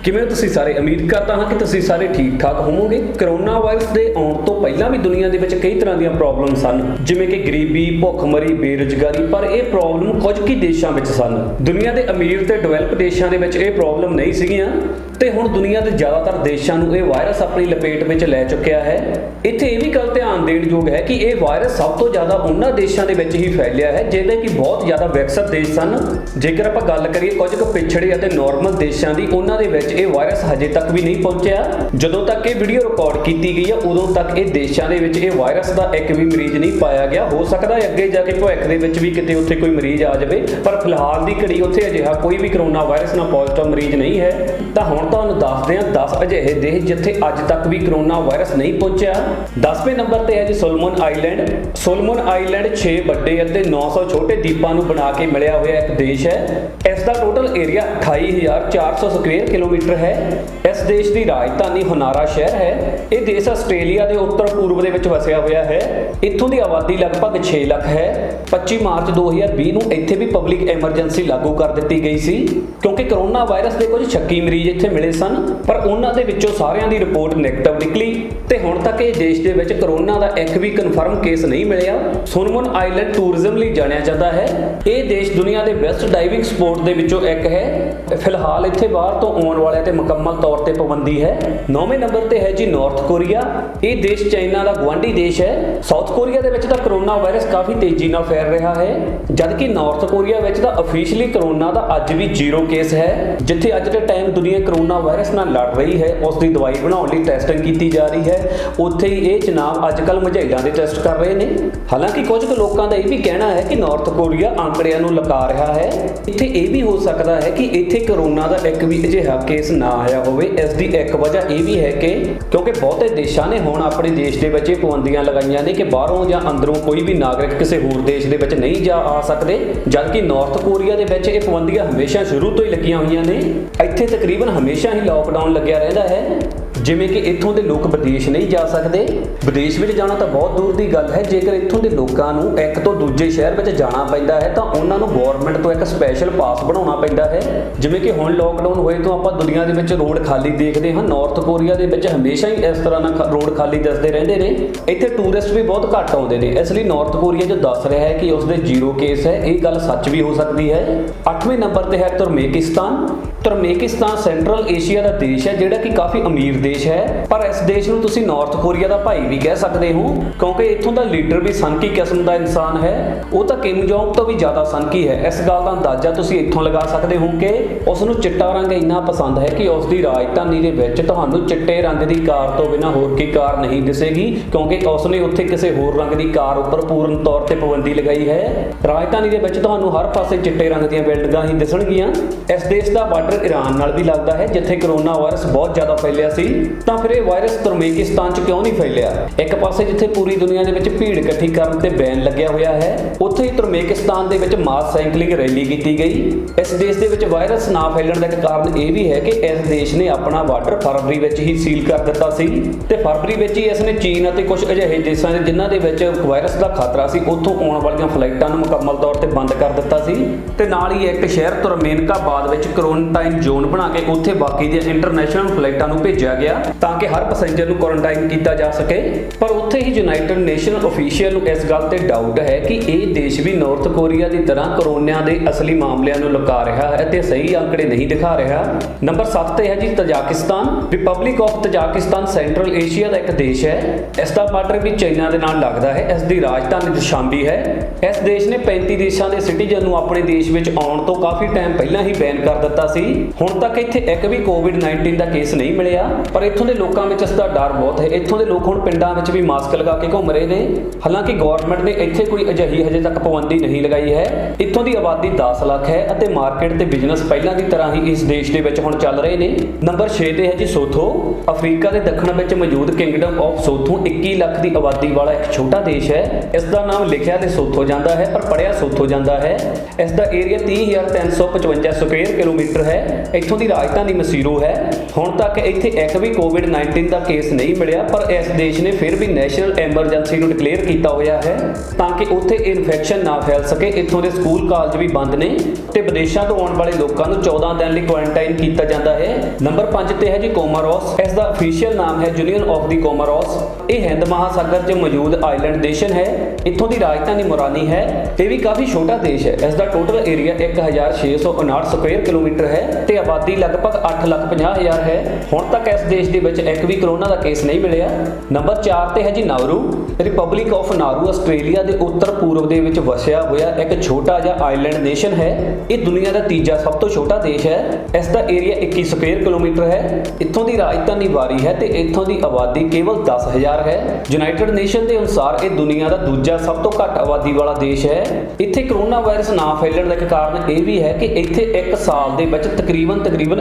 ਕਿਵੇਂ ਤੁਸੀਂ ਸਾਰੇ ਉਮੀਦ ਕਰਦਾ ਹਾਂ ਕਿ ਤੁਸੀਂ ਸਾਰੇ ਠੀਕ ਠਾਕ ਹੋਵੋਗੇ। ਕਰੋਨਾ ਵਾਇਰਸ ਦੇ ਆਉਣ ਤੋਂ ਪਹਿਲਾਂ ਵੀ ਦੁਨੀਆ ਦੇ ਵਿੱਚ ਕਈ ਤਰ੍ਹਾਂ ਦੀਆਂ ਪ੍ਰੋਬਲਮ ਸਨ, ਜਿਵੇਂ ਕਿ ਗਰੀਬੀ, ਭੁੱਖਮਰੀ, ਬੇਰੁਜ਼ਗਾਰੀ, ਪਰ ਇਹ ਪ੍ਰੋਬਲਮ ਕੁਝ ਕੁ ਦੇਸ਼ਾਂ ਵਿੱਚ ਸਨ। ਦੁਨੀਆ ਦੇ ਅਮੀਰ ਤੇ ਡਿਵੈਲਪ ਦੇਸ਼ਾਂ ਦੇ ਵਿੱਚ ਇਹ ਪ੍ਰੋਬਲਮ ਨਹੀਂ ਸੀਗੀਆਂ ਤੇ ਹੁਣ ਦੁਨੀਆ ਦੇ ਜ਼ਿਆਦਾਤਰ ਦੇਸ਼ਾਂ ਨੂੰ ਇਹ ਵਾਇਰਸ ਆਪਣੀ ਲਪੇਟ ਵਿੱਚ ਲੈ ਚੁੱਕਿਆ ਹੈ। ਇੱਥੇ ਇਹ ਵੀ ਗੱਲ ਧਿਆਨ ਦੇਣ ਯੋਗ ਹੈ ਕਿ ਇਹ ਵਾਇਰਸ ਸਭ ਤੋਂ ਜ਼ਿਆਦਾ ਉਹਨਾਂ ਦੇਸ਼ਾਂ ਦੇ ਵਿੱਚ ਹੀ ਫੈਲਿਆ ਹੈ ਜਿਹੜੇ ਕਿ ਬਹੁਤ ਜ਼ਿਆਦਾ ਵਿਕਸਿਤ ਦੇਸ਼ ਸਨ। ਜੇਕਰ ਆਪਾਂ ਗੱਲ ਕਰੀਏ ਕੁਝ ਕੁ ਪਿਛੜੇ ਅਤੇ ਨਾਰਮਲ ਦੇਸ਼ਾਂ ਦੀ, ਉਹਨਾਂ ਦੇ ਵਿੱਚ ਇਹ ਵਾਇਰਸ ਹਜੇ ਤੱਕ ਵੀ ਨਹੀਂ ਪਹੁੰਚਿਆ। ਜਦੋਂ ਤੱਕ ਇਹ ਵੀਡੀਓ ਰਿਕਾਰਡ ਕੀਤੀ ਗਈ ਹੈ ਉਦੋਂ ਤੱਕ ਇਹ ਦੇਸ਼ਾਂ ਦੇ ਵਿੱਚ ਇਹ ਵਾਇਰਸ ਦਾ ਇੱਕ ਵੀ ਮਰੀਜ਼ ਨਹੀਂ ਪਾਇਆ ਗਿਆ। ਹੋ ਸਕਦਾ ਹੈ ਅੱਗੇ ਜਾ ਕੇ ਭਵਿੱਖ ਦੇ ਵਿੱਚ ਵੀ ਕਿਤੇ ਉੱਥੇ ਕੋਈ ਮਰੀਜ਼ ਆ ਜਾਵੇ, ਪਰ ਫਿਲਹਾਲ ਦੀ ਘੜੀ ਉੱਥੇ ਅਜਿਹਾ ਕੋਈ ਵੀ ਕਰੋਨਾ ਵਾਇਰਸ ਨਾਲ ਪੋਜ਼ਿਟਿਵ ਮਰੀਜ਼ ਨਹੀਂ ਹੈ। ਤਾਂ ਹੁਣ ਤੁਹਾਨੂੰ ਦੱਸਦੇ ਹਾਂ 10 ਅਜਿਹੇ ਦੇਸ਼ ਜਿੱਥੇ ਅੱਜ ਤੱਕ ਵੀ ਕਰੋਨਾ ਵਾਇਰਸ ਨਹੀਂ ਪਹੁੰਚਿਆ। 10ਵੇਂ ਨੰਬਰ ਤੇ ਹੈ ਜੀ ਸੋਲੋਮਨ ਆਈਲੈਂਡ। ਸੋਲੋਮਨ ਆਈਲੈਂਡ 6 ਵੱਡੇ ਅਤੇ 900 ਛੋਟੇ ਦੀਪਾਂ ਨੂੰ ਬਣਾ ਕੇ ਮਿਲਿਆ ਹੋਇਆ ਇੱਕ ਦੇਸ਼ ਹੈ। ਇਸ ਦਾ ਟੋਟਲ ਏਰੀਆ 28,400 ਸਕੁਅਰ ਕਿਲੋਮੀਟਰ ਹੈ। ਇਸ ਦੇਸ਼ ਦੀ ਰਾਜਧਾਨੀ ਹੋਨਾਰਾ ਸ਼ਹਿਰ ਹੈ। ਇਹ ਦੇਸ਼ ਆਸਟ੍ਰੇਲੀਆ ਦੇ ਉੱਤਰ ਪੂਰਬ ਦੇ ਵਿੱਚ ਵਸਿਆ ਹੋਇਆ ਹੈ। ਇੱਥੋਂ ਦੀ ਆਬਾਦੀ ਲਗਭਗ 6 ਲੱਖ ਹੈ। 25 ਮਾਰਚ 2020 ਨੂੰ ਇੱਥੇ ਵੀ ਪਬਲਿਕ ਐਮਰਜੈਂਸੀ ਲਾਗੂ ਕਰ ਦਿੱਤੀ ਗਈ ਸੀ ਕਿਉਂਕਿ ਕਰੋਨਾ ਵਾਇਰਸ ਦੇ ਕੁਝ ਸ਼ੱਕੀ ਮਰੀਜ਼ ਇੱਥੇ ਮਿਲੇ ਸਨ, ਪਰ ਉਹਨਾਂ ਦੇ ਵਿੱਚੋਂ ਸਾਰਿਆਂ ਦੀ ਰਿਪੋਰਟ ਨੈਗੇਟਿਵ ਨਿਕਲੀ ਤੇ ਹੁਣ ਤੱਕ ਇਹ ਦੇਸ਼ ਦੇ ਵਿੱਚ ਕਰੋਨਾ ਦਾ ਇੱਕ ਵੀ ਕਨਫਰਮ ਕੇਸ ਨਹੀਂ ਮਿਲਿਆ। ਸੋਲੋਮਨ ਆਈਲੈਂਡ ਟੂਰਿਜ਼ਮ ਲਈ ਜਾਣਿਆ ਜਾਂਦਾ ਹੈ। ਇਹ ਦੇਸ਼ ਦੁਨੀਆ ਦੇ ਬੈਸਟ ਡਾਈਵਿੰਗ ਸਪੋਰਟ ਦੇ ਵਿੱਚੋਂ ਇੱਕ ਹੈ। ਫਿਲਹਾਲ ਇੱਥੇ ਬਾਹਰ ਤੋਂ ਆਉਣ ਵਾਲਿਆਂ ਤੇ ਮੁਕੰਮਲ ਤੌਰ ਤੇ ਪਾਬੰਦੀ ਹੈ। 9ਵੇਂ ਨੰਬਰ ਤੇ ਹੈ ਜੀ ਨਾਰਥ ਕੋਰੀਆ। ਇਹ ਦੇਸ਼ ਚਾਈਨਾ ਦਾ ਗੁਆਂਢੀ ਦੇਸ਼ ਹੈ। ਸਾਊਥ ਕੋਰੀਆ ਦੇ ਵਿੱਚ ਤਾਂ ਕਰੋਨਾ ਵਾਇਰਸ ਕਾਫੀ ਤੇਜ਼ੀ ਨਾਲ ਫੈਲ ਰਿਹਾ ਹੈ, ਜਦਕਿ ਨਾਰਥ ਕੋਰੀਆ ਵਿੱਚ ਤਾਂ ਅਫੀਸ਼ੀਅਲੀ ਕਰੋਨਾ ਦਾ ਅੱਜ ਵੀ 0 ਕੇਸ ਹੈ। ਜਿੱਥੇ ਅੱਜ ਦੇ ਟਾਈਮ ਦੁਨੀਆ ਕਰੋਨਾ ਵਾਇਰਸ ਨਾਲ ਲੜ ਰਹੀ ਹੈ, ਉਸ ਦੀ ਦਵਾਈ ਬਣਾਉਣ ਲਈ ਟੈਸਟਿੰਗ ਕੀਤੀ ਜਾ ਰਹੀ ਹੈ, ਉੱਥੇ ਹੀ ਇਹ ਜਨਾਬ ਅੱਜ ਕੱਲ੍ਹ ਮਝੈਲਾਂ ਦੇ ਟੈਸਟ ਕਰ ਰਹੇ ਨੇ। ਹਾਲਾਂਕਿ ਕੁਝ ਕੁ ਲੋਕਾਂ ਦਾ ਇਹ ਵੀ ਕਹਿਣਾ ਹੈ ਕਿ ਨਾਰਥ ਕੋਰੀਆ ਆંકੜਿਆਂ ਨੂੰ ਲੁਕਾ ਰਿਹਾ ਹੈ। ਇੱਥੇ ਇਹ ਵੀ ਹੋ ਸਕਦਾ ਹੈ ਕਿ ਇੱਥੇ ਕਰੋਨਾ ਦਾ ਇੱਕ ਵੀ ਅਜਿਹਾ ਕੇਸ ਨਾ ਆਇਆ ਹੋਵੇ। ਇਸ ਦੀ ਇੱਕ ਵਜ੍ਹਾ ਇਹ ਵੀ ਹੈ ਕਿ ਕਿਉਂਕਿ ਬਹੁਤੇ ਦੇਸ਼ਾਂ ਨੇ ਹੁਣ ਆਪਣੇ ਦੇਸ਼ ਦੇ ਵਿੱਚ ਇਹ ਪਾਬੰਦੀਆਂ ਲਗਾਈਆਂ ਨੇ ਕਿ ਬਾਹਰੋਂ ਜਾਂ ਅੰਦਰੋਂ ਕੋਈ ਵੀ ਨਾਗਰਿਕ ਕਿਸੇ ਹੋਰ ਦੇਸ਼ ਦੇ ਵਿੱਚ ਨਹੀਂ ਜਾ ਆ ਸਕਦੇ, ਜਦਕਿ ਨਾਰਥ ਕੋਰੀਆ ਦੇ ਵਿੱਚ ਇਹ ਪਾਬੰਦੀਆਂ ਹਮੇਸ਼ਾ ਸ਼ੁਰੂ ਤੋਂ ਹੀ ਲੱਗੀਆਂ ਹੋਈਆਂ ਨੇ। ਇੱਥੇ ਤਕਰੀਬਨ ਹਮੇਸ਼ਾ ਹੀ ਲਾਕਡਾਊਨ ਲੱਗਿਆ ਰਹਿੰਦਾ ਹੈ, ਜਿਵੇਂ ਕਿ ਇੱਥੋਂ ਦੇ ਲੋਕ ਵਿਦੇਸ਼ ਨਹੀਂ ਜਾ ਸਕਦੇ। ਵਿਦੇਸ਼ ਵਿੱਚ ਜਾਣਾ ਤਾਂ ਬਹੁਤ ਦੂਰ ਦੀ ਗੱਲ ਹੈ। ਜੇਕਰ ਇੱਥੋਂ ਦੇ ਲੋਕਾਂ ਨੂੰ ਇੱਕ ਤੋਂ ਦੂਜੇ ਸ਼ਹਿਰ ਵਿੱਚ ਜਾਣਾ ਪੈਂਦਾ ਹੈ ਤਾਂ ਉਹਨਾਂ ਨੂੰ ਗਵਰਨਮੈਂਟ ਤੋਂ ਇੱਕ ਸਪੈਸ਼ਲ ਪਾਸ ਬਣਾਉਣਾ ਪੈਂਦਾ ਹੈ। ਜਿਵੇਂ ਕਿ ਹੁਣ ਲਾਕਡਾਊਨ ਹੋਏ ਤੋਂ ਆਪਾਂ ਦੁਨੀਆ ਦੇ ਵਿੱਚ ਰੋਡ ਖਾਲੀ ਦੇਖਦੇ ਹਾਂ, ਨਾਰਥ ਕੋਰੀਆ ਦੇ ਵਿੱਚ ਹਮੇਸ਼ਾ ਹੀ ਇਸ ਤਰ੍ਹਾਂ ਨਾਲ ਰੋਡ ਖਾਲੀ ਦਿਸਦੇ ਰਹਿੰਦੇ ਨੇ। ਇੱਥੇ ਟੂਰਿਸਟ ਵੀ ਬਹੁਤ ਘੱਟ ਆਉਂਦੇ ਨੇ, ਇਸ ਲਈ ਨਾਰਥ ਕੋਰੀਆ ਜੋ ਦੱਸ ਰਿਹਾ ਹੈ ਕਿ ਉਸਦੇ 0 ਕੇਸ ਹੈ, ਇਹ ਗੱਲ ਸੱਚ ਵੀ ਹੋ ਸਕਦੀ ਹੈ। 8ਵੇਂ ਨੰਬਰ ਤੇ ਹੈ ਤੁਰਕਮੇਕਿਸਤਾਨ। ਤੁਰਕਮੇਕਿਸਤਾਨ ਸੈਂਟਰਲ ਏਸ਼ੀਆ ਦਾ ਦੇਸ਼ ਹੈ ਜਿਹੜਾ ਕਿ ਕਾਫੀ ਅਮੀਰ ਦੇਸ਼ ਹੈ, ਪਰ ਇਸ ਦੇਸ਼ ਨੂੰ ਤੁਸੀਂ ਨਾਰਥ ਕੋਰੀਆ ਦਾ ਭਾਈ ਵੀ ਕਹਿ ਸਕਦੇ ਹੋ ਕਿਉਂਕਿ ਇੱਥੋਂ ਦਾ ਲੀਡਰ ਵੀ ਸਨਕੀ ਕਿਸਮ ਦਾ ਇਨਸਾਨ ਹੈ। ਉਹ ਤਾਂ ਕਿਮ ਜੋਂਗ ਤੋਂ ਵੀ ਜ਼ਿਆਦਾ ਸਨਕੀ ਹੈ। ਇਸ ਗੱਲ ਦਾ ਅੰਦਾਜ਼ਾ ਤੁਸੀਂ ਇੱਥੋਂ ਲਗਾ ਸਕਦੇ ਹੋ ਕਿ ਉਸ ਨੂੰ ਚਿੱਟਾ ਰੰਗ ਇੰਨਾ ਪਸੰਦ ਹੈ ਕਿ ਉਸ ਦੀ ਰਾਜਧਾਨੀ ਦੇ ਵਿੱਚ ਤੁਹਾਨੂੰ ਚਿੱਟੇ ਰੰਗ ਦੀ ਕਾਰ ਤੋਂ ਬਿਨਾਂ ਹੋਰ ਕੋਈ ਕਾਰ ਨਹੀਂ ਦਿਸੇਗੀ, ਕਿਉਂਕਿ ਉਸ ਨੇ ਉੱਥੇ ਕਿਸੇ ਹੋਰ ਰੰਗ ਦੀ ਕਾਰ ਉੱਪਰ ਪੂਰਨ ਤੌਰ ਤੇ ਪਾਬੰਦੀ ਲਗਾਈ ਹੈ। ਰਾਜਧਾਨੀ ਦੇ ਵਿੱਚ ਤੁਹਾਨੂੰ ਹਰ ਪਾਸੇ ਚਿੱਟੇ ਰੰਗ ਦੀਆਂ ਬਿਲਡਿੰਗਾਂ ਹੀ ਦਿਸਣਗੀਆਂ। ਇਸ ਦੇਸ਼ ਦਾ ਬਾਰਡਰ ਈਰਾਨ ਨਾਲ ਵੀ ਲੱਗਦਾ ਹੈ, ਜਿੱਥੇ ਕਰੋਨਾ ਵਾਇਰਸ ਬਹੁਤ ਜ਼ਿਆਦਾ ਫੈਲਿਆ ਸੀ। ਤਾਂ ਫਿਰ ਇਹ ਵਾਇਰਸ ਤੁਰਕਮੇਕਿਸਤਾਨ 'ਚ ਕਿਉਂ ਨਹੀਂ ਫੈਲਿਆ? ਇੱਕ ਪਾਸੇ ਜਿੱਥੇ ਪੂਰੀ ਦੁਨੀਆ ਦੇ ਵਿੱਚ ਭੀੜ ਇਕੱਠੀ ਕਰਨ ਤੇ ਬੈਨ ਲੱਗਿਆ ਹੋਇਆ ਹੈ, ਉੱਥੇ ਹੀ ਤੁਰਕਮੇਕਿਸਤਾਨ ਦੇ ਵਿੱਚ ਮਾਸ ਸਾਈਕਲਿੰਗ ਰੈਲੀ ਕੀਤੀ ਗਈ। ਇਸ ਦੇਸ਼ ਦੇ ਵਿੱਚ ਵਾਇਰਸ ਨਾ ਫੈਲਣ ਦਾ ਇੱਕ ਕਾਰਨ ਇਹ ਵੀ ਹੈ ਕਿ ਇਸ ਦੇਸ਼ ਨੇ ਆਪਣਾ ਬਾਰਡਰ ਫਰਵਰੀ ਵਿੱਚ ਹੀ ਸੀਲ ਕਰ ਦਿੱਤਾ ਸੀ ਤੇ ਫਰਵਰੀ ਵਿੱਚ ਹੀ ਇਸ ਨੇ ਚੀਨ ਅਤੇ ਕੁਝ ਅਜਿਹੇ ਦੇਸ਼ਾਂ ਦੇ ਜਿਨ੍ਹਾਂ ਦੇ ਵਿੱਚ ਵਾਇਰਸ ਦਾ ਖਤਰਾ ਸੀ ਉੱਥੋਂ ਆਉਣ ਵਾਲੀਆਂ ਫਲਾਈਟਾਂ ਨੂੰ ਮੁਕੰਮਲ ਤੌਰ ਤੇ ਬੰਦ ਕਰ ਦਿੱਤਾ ਸੀ ਤੇ ਨਾਲ ਹੀ ਇੱਕ ਸ਼ਹਿਰ ਤੁਰਕਮੇਨਕਾਬਾਦ ਵਿੱਚ ਕੁਆਰੰਟਾਈਨ ਜ਼ੋਨ ਬਣਾ ਕੇ ਉੱਥੇ ਬਾਕੀ ਦੀਆਂ ਇੰਟਰਨੈਸ਼ਨਲ ਫਲਾਈਟਾਂ ਨੂੰ ਭੇਜਿਆ ਗਿਆ ਤਾਂ ਕਿ ਹਰ ਪੈਸੇਂਜਰ ਨੂੰ ਕੁਆਰੰਟਾਈਨ ਕੀਤਾ ਜਾ ਸਕੇ। ਪਰ ਉੱਥੇ ਹੀ ਯੂਨਾਈਟਿਡ ਨੇਸ਼ਨ ਅਫੀਸ਼ੀਅਲ ਨੂੰ ਇਸ ਗੱਲ ਤੇ ਡਾਊਟ ਹੈ ਕਿ ਇਹ ਦੇਸ਼ ਵੀ ਨਾਰਥ ਕੋਰੀਆ ਦੀ ਤਰ੍ਹਾਂ ਕਰੋਨਾ ਦੇ ਅਸਲੀ ਮਾਮਲਿਆਂ ਨੂੰ ਲੁਕਾ ਰਿਹਾ ਹੈ ਤੇ ਸਹੀ ਅੰਕੜੇ ਨਹੀਂ ਦਿਖਾ ਰਿਹਾ। ਨੰਬਰ 7 ਤੇ ਹੈ ਜੀ ਤਜਾਕਿਸਤਾਨ। ਰਿਪਬਲਿਕ ਆਫ ਤਜਾਕਿਸਤਾਨ ਸੈਂਟਰਲ ਏਸ਼ੀਆ ਦਾ ਇੱਕ ਦੇਸ਼ ਹੈ। ਇਸ ਦਾ ਬਾਰਡਰ ਵੀ ਚਾਈਨਾ ਦੇ ਨਾਲ ਲੱਗਦਾ ਹੈ। ਇਸ ਦੀ ਰਾਜਧਾਨੀ ਦੁਸ਼ਾਂਬੇ ਹੈ। ਇਸ ਦੇਸ਼ ਨੇ 35 ਦੇਸ਼ਾਂ ਦੇ ਸਿਟੀਜ਼ਨ ਨੂੰ ਆਪਣੇ ਦੇਸ਼ ਵਿੱਚ ਆਉਣ ਤੋਂ ਕਾਫੀ ਟਾਈਮ ਪਹਿਲਾਂ ਹੀ ਬੈਨ ਕਰ ਦਿੱਤਾ ਸੀ। ਹੁਣ ਤੱਕ ਇੱਥੇ ਇੱਕ ਵੀ ਕੋਵਿਡ-19 ਦਾ ਕੇਸ ਨਹੀਂ ਮਿਲਿਆ, ਪਰ ਇੱਥੋਂ ਦੇ ਲੋਕਾਂ ਵਿੱਚ ਇਸ ਦਾ ਡਰ ਬਹੁਤ ਹੈ। ਇੱਥੋਂ ਦੇ ਲੋਕ ਹੁਣ ਪਿੰਡਾਂ ਵਿੱਚ ਵੀ ਮਾਸਕ ਲਗਾ ਕੇ ਘੁੰਮ ਰਹੇ ਨੇ। ਹਾਲਾਂਕਿ ਗਵਰਨਮੈਂਟ ਨੇ ਇੱਥੇ ਕੋਈ ਅਜਿਹੀ ਹਜੇ ਤੱਕ ਪਾਬੰਦੀ ਨਹੀਂ ਲਗਾਈ ਹੈ। ਇੱਥੋਂ ਦੀ ਆਬਾਦੀ 10 ਲੱਖ ਹੈ ਅਤੇ ਮਾਰਕੀਟ ਤੇ ਬਿਜ਼ਨਸ ਪਹਿਲਾਂ ਦੀ ਤਰ੍ਹਾਂ ਹੀ ਇਸ ਦੇਸ਼ ਦੇ ਵਿੱਚ ਹੁਣ ਚੱਲ ਰਹੇ ਨੇ। ਨੰਬਰ 6 ਤੇ ਹੈ ਜੀ ਸੋਥੋ। ਅਫਰੀਕਾ ਦੇ ਦੱਖਣ ਵਿੱਚ ਮੌਜੂਦ ਕਿੰਗਡਮ ਆਫ ਸੋਥੋ 21 ਲੱਖ ਦੀ ਆਬਾਦੀ ਵਾਲਾ ਇੱਕ ਛੋਟਾ ਦੇਸ਼ ਹੈ। ਇਸ ਦਾ ਨਾਮ ਲਿਖਿਆ ਤੇ ਸੋਥੋ ਜਾਂਦਾ ਹੈ ਪਰ ਪੜ੍ਹਿਆ ਸੋਥੋ ਜਾਂਦਾ ਹੈ। ਇਸ ਦਾ ਏਰੀਆ 30,355 ਸਕੁਅਰ ਕਿਲੋਮੀਟਰ ਹੈ। ਇੱਥੋਂ ਦੀ ਰਾਜਧਾਨੀ ਮਸੀਰੋ ਹੈ। ਹੁਣ ਤੱਕ ਇੱਥੇ ਇੱਕ ਵੀ ਵੀ ਕੋਵਿਡ-19 ਦਾ ਕੇਸ ਨਹੀਂ ਮਿਲਿਆ, ਪਰ ਇਸ ਦੇਸ਼ ਨੇ ਫਿਰ ਵੀ ਨੈਸ਼ਨਲ ਐਮਰਜੈਂਸੀ ਨੂੰ ਡਿਕਲੇਅਰ ਕੀਤਾ ਹੋਇਆ ਹੈ ਤਾਂ ਕਿ ਉੱਥੇ ਇਨਫੈਕਸ਼ਨ ਨਾ ਫੈਲ ਸਕੇ। ਇੱਥੋਂ ਦੇ ਸਕੂਲ ਕਾਲਜ ਵੀ ਬੰਦ ਨੇ ਤੇ ਵਿਦੇਸ਼ਾਂ ਤੋਂ ਆਉਣ ਵਾਲੇ ਲੋਕਾਂ ਨੂੰ 14 ਦਿਨ ਲਈ ਕੁਆਰੰਟਾਈਨ ਕੀਤਾ ਜਾਂਦਾ ਹੈ। ਨੰਬਰ 5 ਤੇ ਹੈ ਜੀ ਕੋਮੋਰੋਸ। ਇਸ ਦਾ ਅਫੀਸ਼ੀਅਲ ਨਾਮ ਹੈ ਯੂਨੀਅਨ ਆਫ ਦੀ ਕੋਮੋਰੋਸ। ਇਹ ਹਿੰਦ ਮਹਾਸਾਗਰ 'ਚ ਮੌਜੂਦ ਆਈਲੈਂਡ ਨੇਸ਼ਨ ਹੈ। ਇੱਥੋਂ ਦੀ ਰਾਜਧਾਨੀ ਮੋਰਾਨੀ ਹੈ। ਇਹ ਵੀ ਕਾਫੀ ਛੋਟਾ ਦੇਸ਼ ਹੈ। ਇਸ ਦਾ ਟੋਟਲ ਏਰੀਆ 1659 ਸਕੁਆਇਰ ਕਿਲੋਮੀਟਰ ਹੈ ਤੇ ਆਬਾਦੀ ਲਗਭਗ 8,50,000 ਹੈ। ਹੁਣ ਤੱਕ ਇਸ ਦੇਸ਼ ਦੇ ਵਿੱਚ ਇੱਕ ਵੀ ਕਰੋਨਾ ਦਾ ਕੇਸ ਨਹੀਂ ਮਿਲਿਆ। ਨੰਬਰ 4 ਤੇ ਹੈ ਜੀ ਨਾਊਰੂ। ਰਿਪਬਲਿਕ ਆਫ ਨਾਊਰੂ ਆਸਟ੍ਰੇਲੀਆ ਦੇ ਉੱਤਰ ਪੂਰਬ ਦੇ ਵਿੱਚ ਵਸਿਆ ਹੋਇਆ ਇੱਕ ਛੋਟਾ ਜਿਹਾ ਆਈਲੈਂਡ ਨੇਸ਼ਨ ਹੈ। ਇਹ ਦੁਨੀਆ ਦਾ ਤੀਜਾ ਸਭ ਤੋਂ ਛੋਟਾ ਦੇਸ਼ ਹੈ। ਇਸ ਦਾ ਏਰੀਆ 21 ਸਕੁਆਇਰ ਕਿਲੋਮੀਟਰ ਹੈ। ਇੱਥੋਂ ਦੀ ਰਾਜਧਾਨੀ ਵਾਰੀ ਹੈ ਤੇ ਇੱਥੋਂ ਦੀ ਆਬਾਦੀ ਕੇਵਲ 10,000 ਹੈ। ਯੂਨਾਈਟਿਡ ਨੇਸ਼ਨ ਦੇ ਅਨੁਸਾਰ ਇਹ ਦੁਨੀਆ ਦਾ ਦੂਜਾ ਸਭ ਤੋਂ ਘੱਟ ਆਬਾਦੀ ਵਾਲਾ ਦੇਸ਼ ਹੈ। ਇੱਥੇ ਕਰੋਨਾ ਵਾਇਰਸ ਨਾ ਫੈਲਣ ਦਾ ਇੱਕ ਕਾਰਨ ਇਹ ਵੀ ਹੈ ਕਿ ਇੱਥੇ ਇੱਕ ਸਾਲ ਦੇ ਵਿੱਚ ਤਕਰੀਬਨ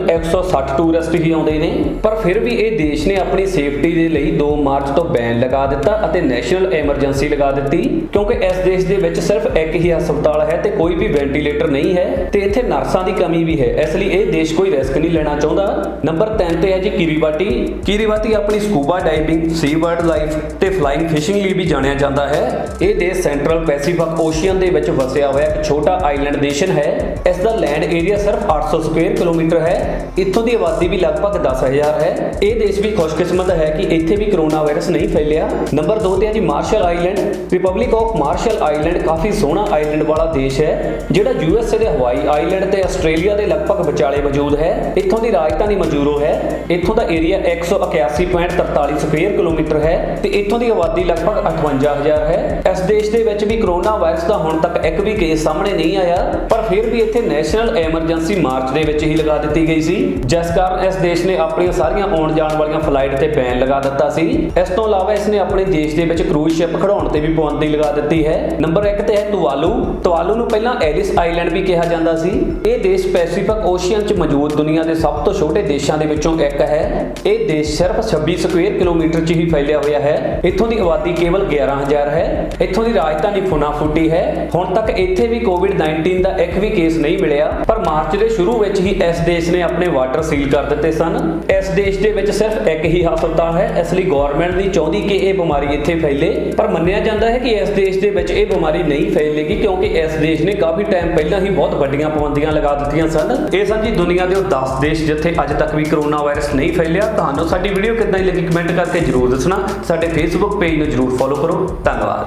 160 ਟੂਰਿਸਟ ਹੀ ਆਉਂਦੇ ਨੇ, ਪਰ ਫਿਰ ਵੀ ਇਹ ਦੇਸ਼ ਨੇ ਆਪਣੀ ਸੇਫਟੀ ਦੇ ਲਈ 2 ਮਾਰਚ ਤੋਂ ਬੈਨ ਲਗਾ ਦਿੱਤਾ ਅਤੇ ਨੈਸ਼ਨਲ ਐਮਰਜੈਂਸੀ ਲਗਾ ਦਿੱਤੀ ਕਿਉਂਕਿ ਇਸ ਦੇਸ਼ ਦੇ ਵਿੱਚ ਸਿਰਫ ਇੱਕ ਹੀ ਹਸਪਤਾਲ ਹੈ ਤੇ ਕੋਈ ਵੀ ਵੈਂਟੀਲੇਟਰ ਨਹੀਂ ਹੈ ਤੇ ਇੱਥੇ ਨਰਸਾਂ ਦੀ ਕਮੀ ਵੀ ਹੈ। ਇਸ ਲਈ ਇਹ ਦੇਸ਼ ਕੋਈ ਰਿਸਕ ਨਹੀਂ ਲੈਣਾ ਚਾਹੁੰਦਾ। ਨੰਬਰ 3 ਤੇ ਹੈ ਜੀ ਕਿਰੀਬਾਟੀ। ਕਿਰੀਬਾਤੀ ਆਪਣੀ ਸਕੂਬਾ ਡਾਈਵਿੰਗ, ਸੀ ਬਰਡ ਲਾਈਫ ਤੇ ਫਲਾਈਂਗ ਫਿਸ਼ਿੰਗ ਲਈ ਵੀ ਜਾਣਿਆ ਜਾਂਦਾ ਹੈ। ਇਹ ਦੇਸ਼ ਸੈਂਟਰਲ ਪੈਸੀਫਿਕ ਓਸ਼ੀਅਨ ਦੇ ਵਿੱਚ ਵਸਿਆ ਹੋਇਆ ਇੱਕ ਛੋਟਾ ਆਈਲੈਂਡ ਨੇਸ਼ਨ ਹੈ। ਇਸ ਦਾ ਲੈਂਡ ਏਰੀਆ ਸਿਰਫ 800 ਸਕੁਆਇਰ ਕਿਲੋਮੀਟਰ ਹੈ। ਇੱਥੋਂ ਦੀ ਆਬਾਦੀ ਵੀ ਲਗਭਗ 10,000 ਹੈ। ਇਹ ਦੇਸ਼ ਵੀ ਖੁਸ਼ਕਿਸਮਤ ਹੈ ਕਿ ਇੱਥੇ ਵੀ ਕਰੋਨਾ ਵਾਇਰਸ ਨਹੀਂ ਫੈਲਿਆ। ਨੰਬਰ 2 ਤੇ ਹੈ ਜੀ Marshall island. Republic of Marshall island ਕਾਫੀ ਸੋਹਣਾ ਆਈਲੈਂਡ ਵਾਲਾ ਦੇਸ਼ ਹੈ ਜਿਹੜਾ USA ਦੇ ਹਵਾਈ ਆਈਲੈਂਡ ਤੇ ਆਸਟ੍ਰੇਲੀਆ ਦੇ ਲਗਭਗ ਵਿਚਾਲੇ ਮੌਜੂਦ ਹੈ। ਇੱਥੋਂ ਦੀ ਰਾਜਧਾਨੀ ਮਜੂਰੋ ਹੈ। ਇੱਥੋਂ ਦਾ ਏਰੀਆ 181.43 ਸਕੁਆਇਰ ਕਿਲੋਮੀਟਰ ਹੈ ਤੇ ਇੱਥੋਂ ਦੀ ਆਬਾਦੀ ਲਗਭਗ 58,000 ਹੈ। ਇਸ ਦੇਸ਼ ਦੇ ਵਿੱਚ ਵੀ ਕਰੋਨਾ ਵਾਇਰਸ ਦਾ ਹੁਣ ਤੱਕ ਇੱਕ ਵੀ ਕੇਸ ਸਾਹਮਣੇ ਨਹੀਂ ਆਇਆ, ਪਰ ਫਿਰ ਵੀ ਇੱਥੇ ਨੈਸ਼ਨਲ ਐਮਰਜੈਂਸੀ ਮਾਰਚ ਦੇ ਵਿੱਚ ਹੀ ਲਗਾ ਦਿੱਤੀ ਗਈ ਸੀ, ਜਿਸ ਕਾਰਨ ਇਸ ਦੇਸ਼ ਨੇ ਆਪਣੀਆਂ ਸਾਰੀਆਂ ਆਉਣ ਜਾਣ ਵਾਲੀਆਂ ਫਲਾਈਟ ਤੇ ਬੈਨ ਲਗਾ ਦਿੱਤਾ ਸੀ। ਇਸ ਤੋਂ ਇਲਾਵਾ ਇਸ ਨੇ ਆਪਣੇ ਦੇਸ਼ ਦੇ ਵਿੱਚ ਕਰੂਜ਼ ਸ਼ਿਪ ਖੜਾਉਣ ਤੇ ਵੀ ਪਾਬੰਦੀ ਲਗਾ ਦਿੱਤੀ ਹੈ। ਨੰਬਰ 1 ਤੇ ਹੈ ਤੁਵਾਲੂ। ਤੁਵਾਲੂ ਨੂੰ ਪਹਿਲਾਂ ਐਲਿਸ ਆਈਲੈਂਡ ਵੀ ਕਿਹਾ ਜਾਂਦਾ ਸੀ। ਇਹ ਦੇਸ਼ ਪੈਸੀਫਿਕ ਓਸ਼ੀਅਨ 'ਚ ਮੌਜੂਦ ਦੁਨੀਆ ਦੇ ਸਭ ਤੋਂ ਛੋਟੇ ਦੇਸ਼ਾਂ ਦੇ ਵਿੱਚੋਂ ਇੱਕ ਹੈ। ਇਹ ਦੇਸ਼ ਸਿਰਫ 26 ਸਕੁਆਇਰ ਕਿਲੋਮੀਟਰ 'ਚ ਹੀ ਫੈਲਿਆ ਹੋਇਆ ਹੈ। ਇੱਥੋਂ ਦੀ ਆਬਾਦੀ ਕੇਵਲ 11,000 ਹੈ। ਇੱਥੋਂ ਦੀ ਰਾਜਧਾਨੀ ਫੁਨਾਫੂਟੀ ਹੈ। ਹੁਣ ਤੱਕ ਇੱਥੇ ਵੀ ਕੋਵਿਡ-19 ਦਾ ਇੱਕ ਵੀ ਕੇਸ ਨਹੀਂ ਮਿਲਿਆ, ਪਰ ਮਾਰਚ ਦੇ ਸ਼ੁਰੂ ਵਿੱਚ ਹੀ ਇਸ ਦੇਸ਼ ਨੇ ਆਪਣੇ ਵਾਟਰ ਸੀਲ ਕਰ ਦਿੱਤੇ ਸਨ। ਇਸ ਦੇਸ਼ ਦੇ ਵਿੱਚ ਸਿਰਫ ਇੱਕ ਹੀ ਹਸਪਤਾਲ ਹੈ, ਇਸ ਲਈ ਗਵਰਨਮੈਂਟ ਨਹੀਂ ਚਾਹੁੰਦੀ ਕਿ ਇਹ ਬਿਮਾਰੀ ਇੱਥੇ ਫੈਲੇ, ਪਰ ਮੰਨਿਆ ਜਾਂਦਾ ਹੈ ਕਿ ਇਸ ਦੇਸ਼ ਦੇ ਵਿੱਚ ਇਹ ਬਿਮਾਰੀ ਨਹੀਂ ਫੈਲੇਗੀ ਕਿਉਂਕਿ ਇਸ ਦੇਸ਼ ਨੇ ਕਾਫੀ ਟਾਈਮ ਪਹਿਲਾਂ ਹੀ ਬਹੁਤ ਵੱਡੀਆਂ ਪਾਬੰਦੀਆਂ ਲਗਾ ਦਿੱਤੀਆਂ ਸਨ। ਇਹ ਸਨ ਜੀ ਦੁਨੀਆ ਦੇ ਉਹ 10 ਦੇਸ਼ ਜਿੱਥੇ ਅੱਜ ਤੱਕ ਵੀ ਕਰੋਨਾ ਵਾਇਰਸ ਨਹੀਂ ਫੈਲਿਆ। ਤੁਹਾਨੂੰ ਸਾਡੀ ਵੀਡੀਓ ਕਿੱਦਾਂ ਦੀ ਲੱਗੀ ਕਮੈਂਟ ਕਰਕੇ ਜਰੂਰ ਦੱਸਣਾ। ਸਾਡੇ ਫੇਸਬੁੱਕ ਪੇਜ ਨੂੰ ਜਰੂਰ ਫੋਲੋ ਕਰੋ। ਧੰਨਵਾਦ।